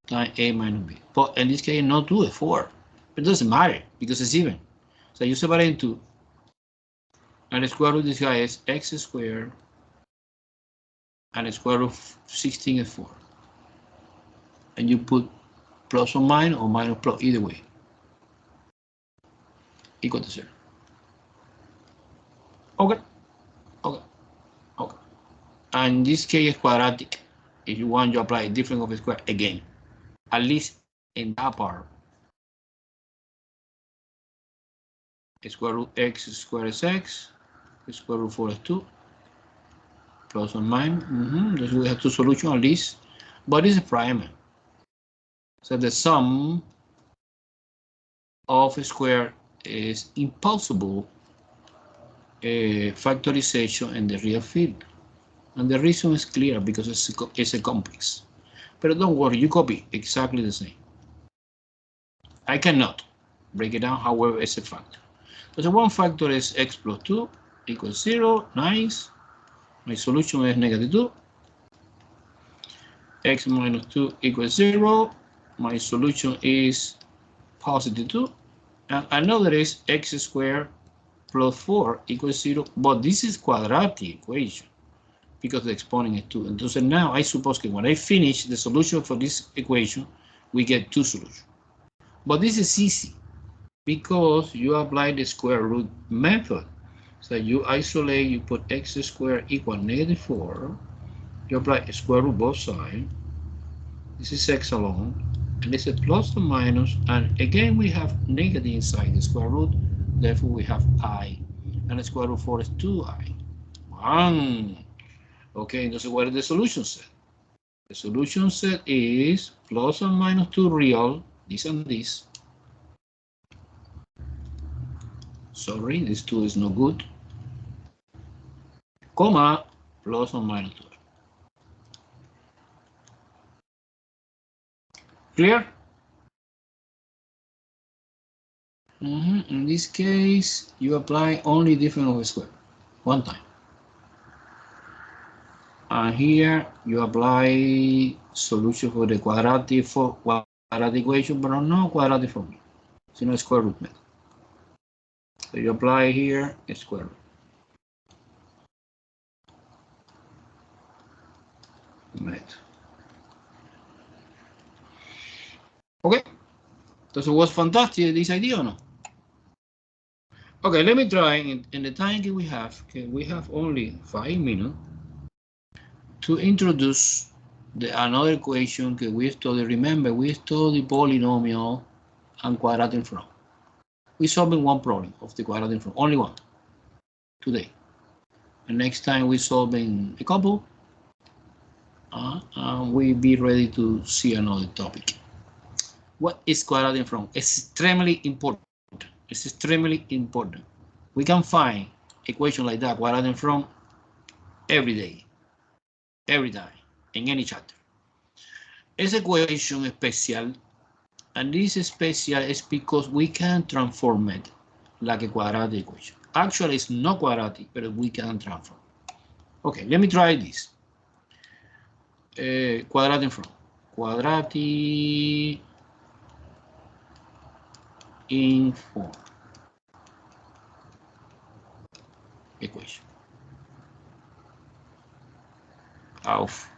times a minus b. But in this case, not 2, 4. But it doesn't matter because it's even. So you separate in 2. And the square root of this guy is x squared. And the square root of 16 is 4. And you put plus or minus plus, either way. Equal to 0. Okay. Okay. Okay. And this case is quadratic. If you want to apply a difference of a square again, at least in that part, square root x squared is x, square root 4 is 2, plus or minus. We have two solutions at least, but it's a primer. So the sum of a square is impossible factorization in the real field. And the reason is clear because it's a complex. But don't worry, you copy exactly the same. I cannot break it down, however, it's a factor. So one factor is x plus 2 equals 0. Nice. My solution is negative 2. X minus 2 equals 0. My solution is positive 2. And another is x squared plus 4 equals 0. But this is quadratic equation because the exponent is 2. And so now I suppose that when I finish the solution for this equation, we get 2 solutions. But this is easy because you apply the square root method. So you isolate, you put x squared equal negative 4. You apply a square root both sides. This is x alone. And this is plus or minus. And again, we have negative inside the square root. Therefore, we have I. And the square root 4 is 2i. 1. Okay, entonces, what is the solution set? The solution set is plus or minus 2 real, this and this. Sorry, this 2 is no good. Comma, plus or minus 2. Clear? In this case, you apply only difference of a square, one time. And here you apply solution for the quadratic equation, but no quadratic formula. It's no square root method. So you apply here a square root. Method. Okay. Does it was fantastic, this idea or no? Okay, let me try in the time that we have. Okay, we have only 5 minutes to introduce another equation that we studied. Remember, we studied polynomial and quadratic form. We're solving one problem of the quadratic form, only one, today. And next time we're solving a couple, and we'll be ready to see another topic. What is quadratic form? Extremely important. It's extremely important. We can find equation like that, quadratic form, every day, every time, in any chapter. It's equation special, and this special is because we can transform it like a quadratic equation. Actually, it's not quadratic, but we can transform. Okay, let me try this. Quadratic from quadratic in form equation of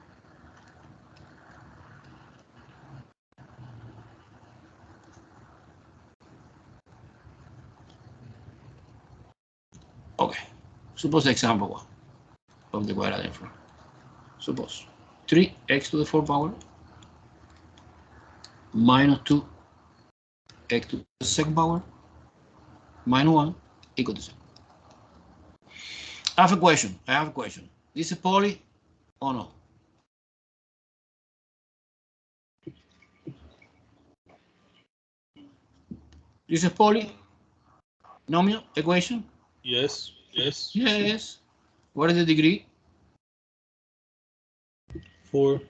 okay. Suppose example 1 of the quadratic form. Suppose 3x to the 4th power minus 2x to the 2nd power minus 1 equal to 0. I have a question. This is poly or no? This is polynomial equation? Yes. Yes. What is the degree? 4.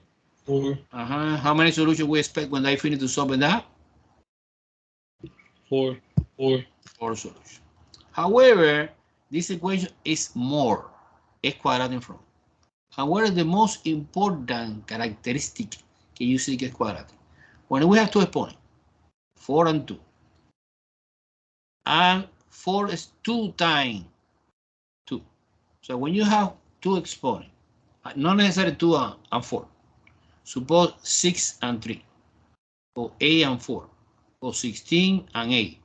How many solutions we expect when I finish to solve that? 4. 4 solutions. However, this equation is more. It's quadratic from. And what is the most important characteristic que you see que es quadratic? When we have two exponents, 4 and 2, and 4 is 2 times 2. So when you have two exponents, not necessarily 2 and 4, suppose 6 and 3, or 8 and 4, or 16 and 8.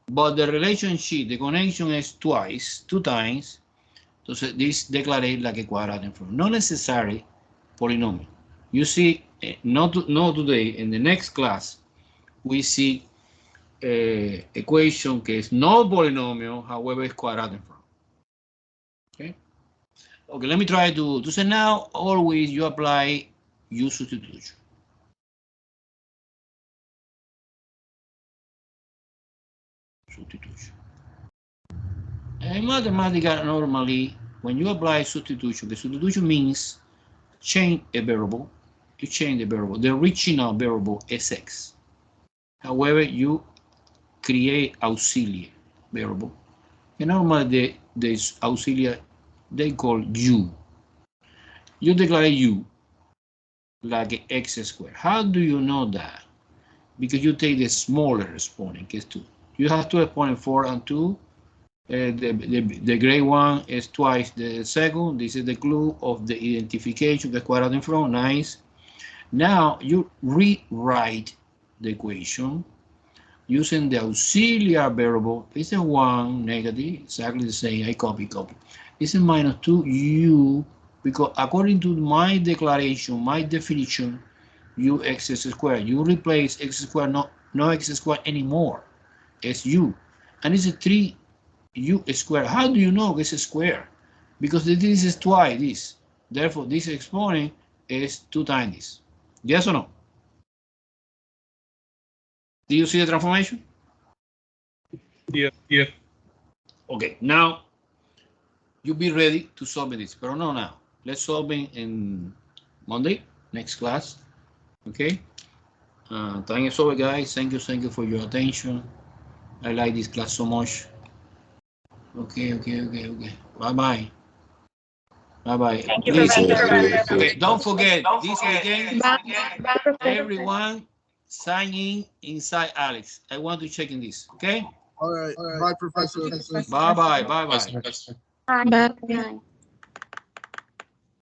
But the relationship, the connection is 2 times. Entonces, this declares like a quadratic form. Not necessarily polynomial. You see, not today, in the next class, we see equation que is not polynomial, however, is quadratic form. Okay? Okay, let me try to say now, always you apply U substitution. In mathematics, normally, when you apply substitution, the substitution means change a variable. You change the variable. The original variable is x. However, you create auxiliary variable. And normally, the auxiliary, they call u. You declare u like x squared. How do you know that? Because you take the smaller exponent, case 2. You have two exponents, 4 and 2. The gray one is twice the second. This is the clue of the identification, the quadratic form. Nice. Now you rewrite the equation using the auxiliary variable. This is 1 negative, exactly the same. I copy. This is minus 2u, because according to my declaration, my definition, ux squared. You replace x squared, no x squared anymore. It's u, and it's a 3u squared. How do you know it's a square? Because this is twice this. Therefore, this exponent is 2 times this. Yes or no? Do you see the transformation? Yeah. Okay, now you be ready to solve this. But no, now let's solve it in Monday, next class. Okay. Thank you so much, guys. Thank you for your attention. I like this class so much. Okay. Bye. Thank you, Please. Professor. Okay, don't forget this weekend. Bye. Everyone sign in inside Alex. I want to check in this. Okay. All right. Bye, Professor. Bye. Bye.